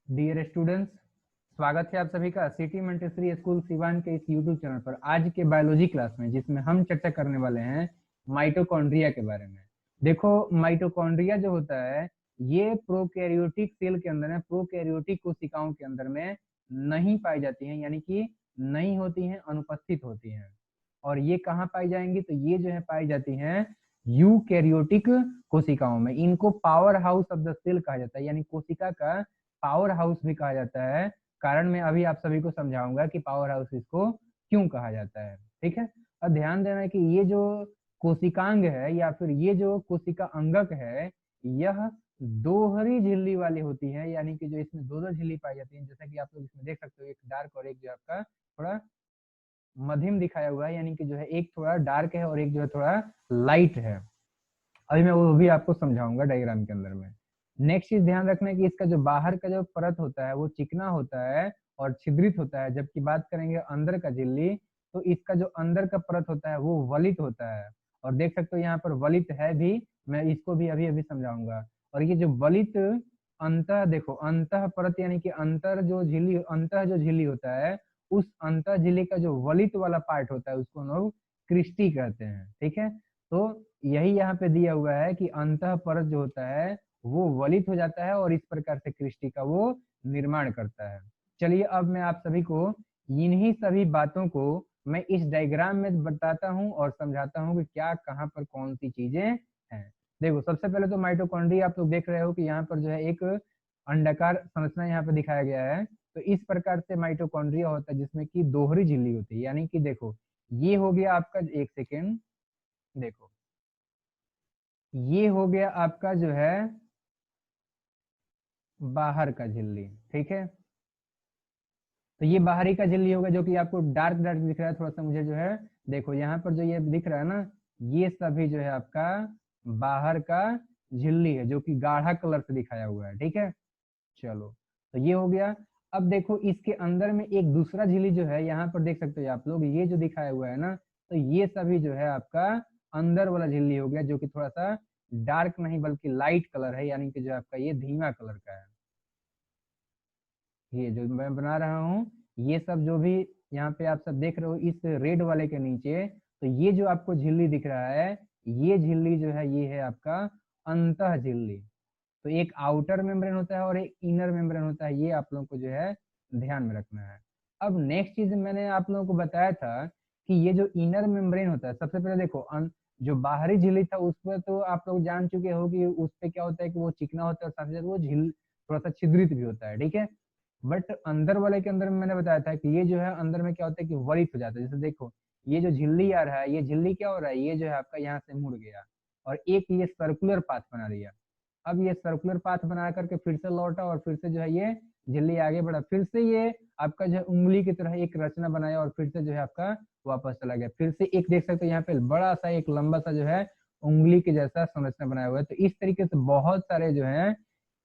Dear students, स्वागत है आप सभी का सिटी मंटेसरी स्कूल सिवान के इस यूट्यूब चैनल पर। आज के बायोलॉजी क्लास में जिसमें हम चर्चा करने वाले हैं माइटोकॉन्ड्रिया के बारे में। देखो, माइटोकॉन्ड्रिया जो होता है ये प्रोकैरियोटिक सेल के अंदर है, प्रोकैरियोटिक कोशिकाओं के अंदर में नहीं पाई जाती हैं, यानी कि नहीं होती हैं, अनुपस्थित होती हैं। और ये कहाँ पाई जाएंगी? तो ये जो है पाई जाती हैं यूकैरियोटिक कोशिकाओं में। इनको powerhouse of the cell कहा जाता है, यानी कोशिका का पावर हाउस भी कहा जाता है। कारण मैं अभी आप सभी को समझाऊंगा कि पावर हाउस इसको क्यों कहा जाता है। ठीक है, और ध्यान देना कि ये जो कोशिकांग है या फिर ये जो कोशिका अंगक है, यह दोहरी झिल्ली वाली होती है, यानी कि जो इसमें दो दो झिल्ली पाई जाती है। जैसा कि आप लोग इसमें देख सकते हो, एक डार्क और एक जो आपका थोड़ा मध्यम दिखाया हुआ है, यानी कि जो है एक थोड़ा डार्क है और एक जो है थोड़ा लाइट है। अभी मैं वो भी आपको समझाऊंगा डायग्राम के अंदर में। नेक्स्ट चीज ध्यान रखना है कि इसका जो बाहर का जो परत होता है वो चिकना होता है और छिद्रित होता है, जबकि बात करेंगे अंदर का झिल्ली तो इसका जो अंदर का परत होता है वो वलित होता है। और देख सकते हो यहाँ पर वलित है भी, मैं इसको भी अभी अभी समझाऊंगा। और ये जो वलित अंतः, देखो अंतः परत यानी कि अंतर जो झिल्ली, अंतः जो झिल्ली होता है उस अंतः झिल्ली का जो वलित वाला पार्ट होता है उसको हम लोग क्रिस्टी कहते हैं। ठीक है, तो यही यहाँ पे दिया हुआ है कि अंतः परत जो होता है वो वलित हो जाता है और इस प्रकार से क्रिस्टी का वो निर्माण करता है। चलिए अब मैं आप सभी को इन्हीं सभी बातों को मैं इस डायग्राम में बताता हूँ और समझाता हूँ कि क्या कहाँ पर कौन सी चीजें हैं। देखो, सबसे पहले तो माइटोकॉन्ड्रिया आप लोग देख रहे हो कि यहाँ पर जो है एक अंडाकार संरचना यहाँ पे दिखाया गया है। तो इस प्रकार से माइटोकॉन्ड्रिया होता है जिसमें कि दोहरी झिल्ली होती है, यानी कि देखो ये हो गया आपका, एक सेकेंड, देखो ये हो गया आपका जो है बाहर का झिल्ली। ठीक है, तो ये बाहरी का झिल्ली होगा जो कि आपको डार्क डार्क दिख रहा है थोड़ा सा मुझे जो है। देखो यहाँ पर जो ये दिख रहा है ना, ये सभी जो है आपका बाहर का झिल्ली है जो कि गाढ़ा कलर से दिखाया हुआ है। ठीक है, चलो तो ये हो गया। अब देखो इसके अंदर में एक दूसरा झिल्ली जो है, यहाँ पर देख सकते हो आप लोग, ये जो दिखाया हुआ है ना, तो ये सभी जो है आपका अंदर वाला झिल्ली हो गया जो कि थोड़ा सा डार्क नहीं बल्कि लाइट कलर है, यानी कि जो आपका ये धीमा कलर का है। ये जो मैं बना रहा हूँ ये सब जो भी यहाँ पे आप सब देख रहे हो इस रेड वाले के नीचे, तो ये जो आपको झिल्ली दिख रहा है ये झिल्ली जो है ये है आपका अंतः झिल्ली। तो एक आउटर मेम्ब्रेन होता है और एक इनर मेम्ब्रेन होता है, ये आप लोगों को जो है ध्यान में रखना है। अब नेक्स्ट चीज मैंने आप लोगों को बताया था कि ये जो इनर मेम्ब्रेन होता है, सबसे पहले देखो जो बाहरी झिल्ली था उस पर तो आप लोग जान चुके हो कि उस पे क्या होता है कि वो चिकना होता है और साथ ही साथ वो झिल थोड़ा सा छिद्रित भी होता है। ठीक है, बट अंदर वाले के अंदर में मैंने बताया था कि ये जो है अंदर में क्या होता है कि वरित हो जाता है। जैसे देखो ये जो झिल्ली आ रहा है, ये झिल्ली क्या हो रहा है, ये जो है आपका यहाँ से मुड़ गया और एक ये सर्कुलर पाथ बना लिया। अब ये सर्कुलर पाथ बना करके फिर से लौटा और फिर से जो है ये झिल्ली आगे बढ़ा, फिर से ये आपका जो है उंगली की तरह एक रचना बनाया और फिर से जो है आपका वापस चला गया। फिर से एक देख सकते हो यहाँ पे बड़ा सा एक लंबा सा जो है उंगली के जैसा संरचना बनाया हुआ है। तो इस तरीके से बहुत सारे जो है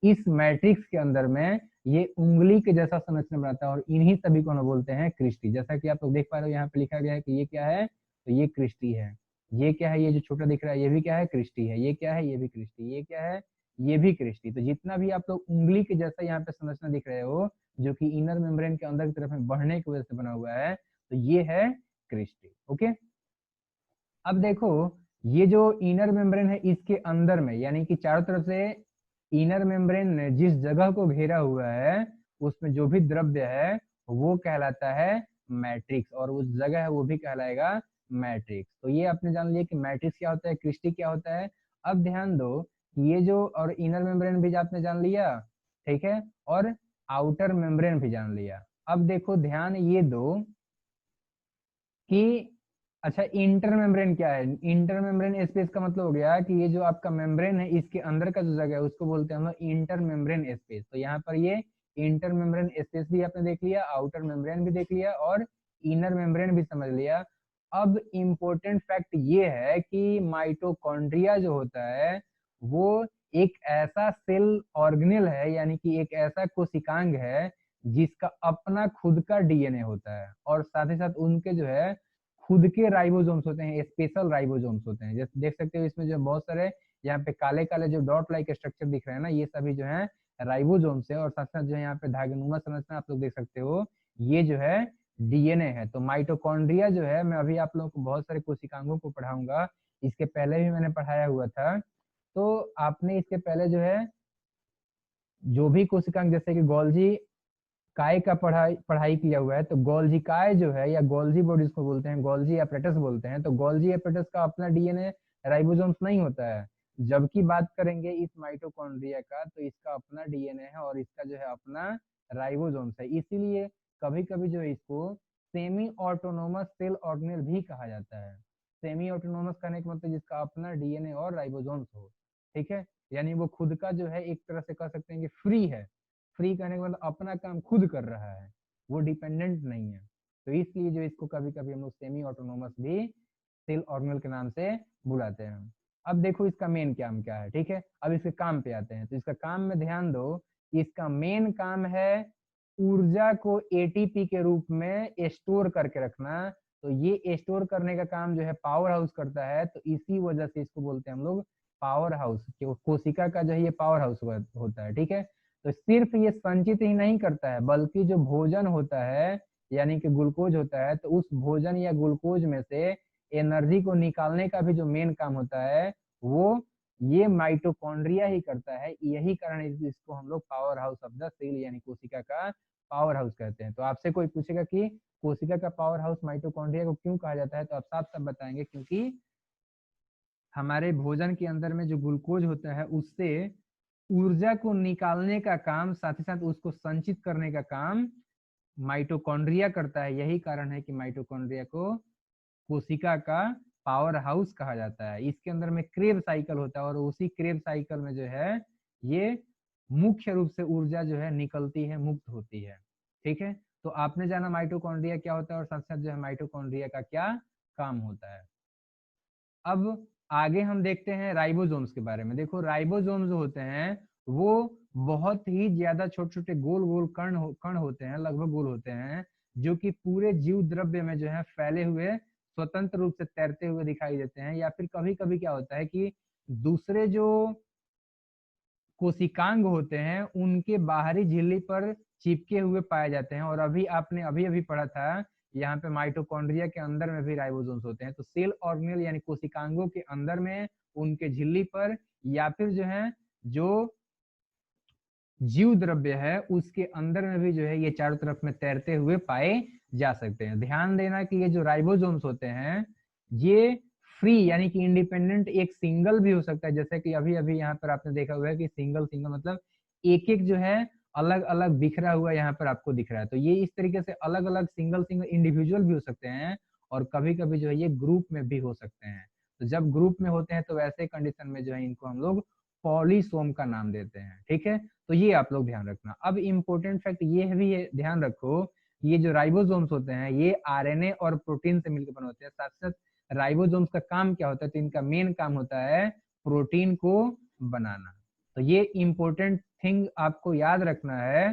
इस मैट्रिक्स के अंदर में ये उंगली के जैसा संरचना बनाता है और इन्हीं सभी को हम बोलते हैं क्रिस्टी। जैसा कि आप लोग देख पा रहे हो यहाँ पे लिखा गया है कि ये क्या है, तो ये क्रिस्टी है। ये क्या है, ये जो छोटा दिख रहा है ये भी क्या है, क्रिस्टी है। ये क्या है, ये भी क्रिस्टी। ये क्या है, ये भी क्रिस्टी। तो जितना भी आप लोग उंगली के जैसा यहाँ पे संरचना दिख रहे हो जो कि इनर मेम्ब्रेन के अंदर की तरफ में बढ़ने की वजह से बना हुआ है, तो ये है क्रिस्टी। ओके, अब देखो ये जो इनर मेम्ब्रेन है इसके अंदर में, यानी कि चारों तरफ से इनर मेम्ब्रेन ने जिस जगह को घेरा हुआ है उसमें जो भी द्रव्य है वो कहलाता है मैट्रिक्स, और उस जगह है वो भी कहलाएगा मैट्रिक्स। तो ये आपने जान लिया कि मैट्रिक्स क्या होता है, क्रिस्टी क्या होता है। अब ध्यान दो ये जो और इनर मेम्ब्रेन भी आपने जान लिया, ठीक है, और आउटर मेम्ब्रेन भी जान लिया। अब देखो ध्यान ये दो कि अच्छा इंटर मेम्ब्रेन क्या है। इंटर मेम्ब्रेन स्पेस का मतलब हो गया कि ये जो आपका मेम्ब्रेन है इसके अंदर का जो जगह है उसको बोलते हैं हम लोग इंटर मेम्ब्रेन स्पेस। तो यहाँ पर ये इंटर मेम्ब्रेन स्पेस भी आपने देख लिया, आउटर मेम्ब्रेन भी देख लिया और इनर मेम्ब्रेन भी समझ लिया। अब इम्पोर्टेंट फैक्ट ये है कि माइटोकॉन्ड्रिया जो होता है वो एक ऐसा सेल ऑर्गेनेल है, यानी कि एक ऐसा कोशिकांग है जिसका अपना खुद का डीएनए होता है और साथ ही साथ उनके जो है खुद के राइबोसोम्स होते हैं, स्पेशल राइबोसोम्स होते हैं। जैसे देख सकते हो इसमें जो बहुत सारे यहाँ पे काले काले जो डॉट लाइक स्ट्रक्चर दिख रहे हैं ना, ये सभी जो है राइबोसोम्स है, और साथ साथ जो है यहाँ पे धागेनुमा संरचना आप लोग देख सकते हो, ये जो है डीएनए है। तो माइटोकॉन्ड्रिया जो है, मैं अभी आप लोगों को बहुत सारे कोशिकांगों को पढ़ाऊंगा, इसके पहले भी मैंने पढ़ाया हुआ था। तो आपने इसके पहले जो है जो भी कोशिकांग, जैसे कि गोल्जी काय का पढ़ाई पढ़ाई किया हुआ है, तो गोल्जी काय जो है या गोल्जी बॉडी इसको बोलते हैं, गोल्जी एपरेटस बोलते हैं, तो गोल्जी एपरेटस का अपना डीएनए राइबोसोम्स नहीं होता है। जबकि बात करेंगे इस माइटोकॉन्ड्रिया का, तो इसका अपना डीएनए है और इसका जो है अपना राइबोसोम्स है। इसीलिए कभी कभी जो है इसको सेमी ऑटोनोमस सेल ऑर्गेनेल भी कहा जाता है। सेमी ऑटोनोमस कहने का मतलब जिसका अपना डीएनए और राइबोसोम्स हो, ठीक है, यानी वो खुद का जो है एक तरह से कह सकते हैं कि फ्री है। फ्री करने का मतलब अपना काम खुद कर रहा है, वो डिपेंडेंट नहीं है। तो इसलिए जो इसको कभी कभी हम लोग सेमी ऑटोनोमस भी सेल ऑर्गेनेल के नाम से बुलाते हैं। अब देखो इसका मेन काम क्या है, ठीक है, अब इसके काम पे आते हैं। तो इसका काम में ध्यान दो, इसका मेन काम है ऊर्जा को एटीपी के रूप में स्टोर करके रखना। तो ये स्टोर करने का काम जो है पावर हाउस करता है, तो इसी वजह से इसको बोलते हैं हम लोग पावर हाउस। कोशिका का जो है ये पावर हाउस होता है, ठीक है। तो सिर्फ ये संचित ही नहीं करता है, बल्कि जो भोजन होता है यानी कि ग्लूकोज होता है, तो उस भोजन या ग्लूकोज में से एनर्जी को निकालने का भी जो मेन काम होता है वो ये माइटोकॉन्ड्रिया ही करता है। यही कारण इसको हम लोग powerhouse of the cell यानी कोशिका का पावर हाउस कहते हैं। तो आपसे कोई पूछेगा कि कोशिका का पावर हाउस माइटोकॉन्ड्रिया को क्यों कहा जाता है, तो आप साफ साफ बताएंगे क्योंकि हमारे भोजन के अंदर में जो ग्लूकोज होता है उससे ऊर्जा को निकालने का काम, साथ ही साथ उसको संचित करने का काम माइटोकॉन्ड्रिया करता है। यही कारण है कि माइटोकॉन्ड्रिया को कोशिका का पावर हाउस कहा जाता है। इसके अंदर में क्रेब साइकिल होता है और उसी क्रेब साइकिल में जो है ये मुख्य रूप से ऊर्जा जो है निकलती है, मुक्त होती है, ठीक है। तो आपने जाना माइटोकॉन्ड्रिया क्या होता है और साथ साथ जो है माइटोकॉन्ड्रिया का क्या काम होता है। अब आगे हम देखते हैं राइबोसोम्स के बारे में। देखो राइबोसोम जो होते हैं वो बहुत ही ज्यादा छोटे छोटे गोल गोल कण होते हैं, लगभग गोल होते हैं, जो कि पूरे जीव द्रव्य में जो है फैले हुए स्वतंत्र रूप से तैरते हुए दिखाई देते हैं। या फिर कभी कभी क्या होता है कि दूसरे जो कोशिकांग होते हैं उनके बाहरी झिल्ली पर चिपके हुए पाए जाते हैं। और अभी आपने अभी अभी पढ़ा था यहाँ पे माइटोकॉन्ड्रिया के अंदर में भी राइबोसोम्स होते हैं। तो सेल ऑर्गेनेल यानी कोशिकांगों के अंदर में उनके झिल्ली पर या फिर जो है जो जीव द्रव्य है उसके अंदर में भी जो है ये चारों तरफ में तैरते हुए पाए जा सकते हैं। ध्यान देना कि ये जो राइबोसोम्स होते हैं ये फ्री यानी कि इंडिपेंडेंट एक सिंगल भी हो सकता है, जैसे कि अभी अभी यहाँ पर आपने देखा हुआ है कि सिंगल सिंगल मतलब एक एक जो है अलग अलग बिखरा हुआ यहाँ पर आपको दिख रहा है। तो ये इस तरीके से अलग अलग सिंगल सिंगल इंडिविजुअल भी हो सकते हैं और कभी कभी जो है ये ग्रुप में भी हो सकते हैं। तो जब ग्रुप में होते हैं तो वैसे कंडीशन में जो है इनको हम लोग पॉलीसोम का नाम देते हैं, ठीक है। तो ये आप लोग ध्यान रखना। अब इम्पोर्टेंट फैक्ट ये भी ध्यान रखो, ये जो राइबोसोम्स होते हैं ये आरएनए और प्रोटीन से मिलकर बने होते हैं। साथ साथ राइबोसोम्स का काम क्या होता है, तो इनका मेन काम होता है प्रोटीन को बनाना। तो ये इम्पोर्टेंट थिंग आपको याद रखना है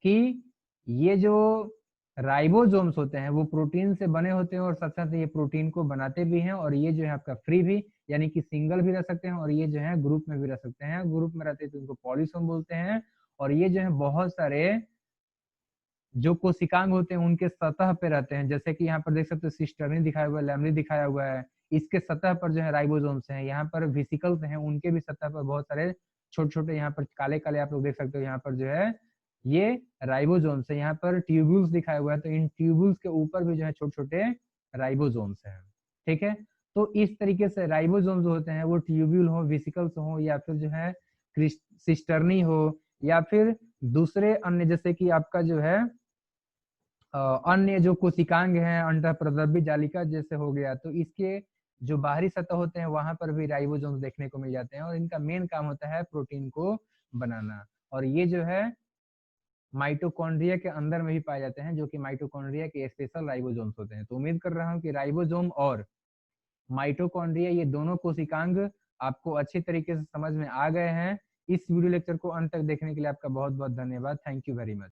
कि ये जो राइबोसोम्स होते हैं वो प्रोटीन से बने होते हैं और साथ साथ ये प्रोटीन को बनाते भी हैं। और ये जो है आपका फ्री भी यानी कि सिंगल भी रह सकते हैं और ये जो है ग्रुप में भी रह सकते हैं। ग्रुप में रहते हैं तो इनको पॉलीसोम बोलते हैं। और ये जो है बहुत सारे जो कोशिकांग होते हैं उनके सतह पे रहते हैं, जैसे कि यहाँ पर देख सकते हो सिस्टर्नी दिखाया हुआ है, लैमनी दिखाया हुआ है। इसके सतह पर जो है राइबोसोम्स हैं। यहाँ पर वेसिकल्स हैं, उनके भी सतह पर बहुत सारे छोटे छोटे यहाँ पर काले काले आप लोग देख सकते हो, यहाँ पर जो है ये राइबोसोम्स है। यहाँ पर ट्यूब्यूल्स दिखाया हुआ है, तो इन ट्यूब्यूल्स के ऊपर भी जो है छोटे छोटे राइबोसोम्स हैं, ठीक है। तो इस तरीके से राइबोसोम्स होते हैं वो ट्यूब्यूल हो, वेसिकल्स हो या फिर जो है सिस्टर्नी हो या फिर दूसरे अन्य जैसे कि आपका जो है अन्य जो कोशिकांग हैं अंतःप्रद्रव्य जालिका जैसे हो गया, तो इसके जो बाहरी सतह होते हैं वहां पर भी राइबोसोम्स देखने को मिल जाते हैं और इनका मेन काम होता है प्रोटीन को बनाना। और ये जो है माइटोकॉन्ड्रिया के अंदर में भी पाए जाते हैं, जो कि माइटोकॉन्ड्रिया के स्पेशल राइबोसोम्स होते हैं। तो उम्मीद कर रहा हूँ कि राइबोसोम और माइटोकॉन्ड्रिया ये दोनों कोशिकांग आपको अच्छी तरीके से समझ में आ गए हैं। इस वीडियो लेक्चर को अंत तक देखने के लिए आपका बहुत बहुत धन्यवाद। Thank you very much.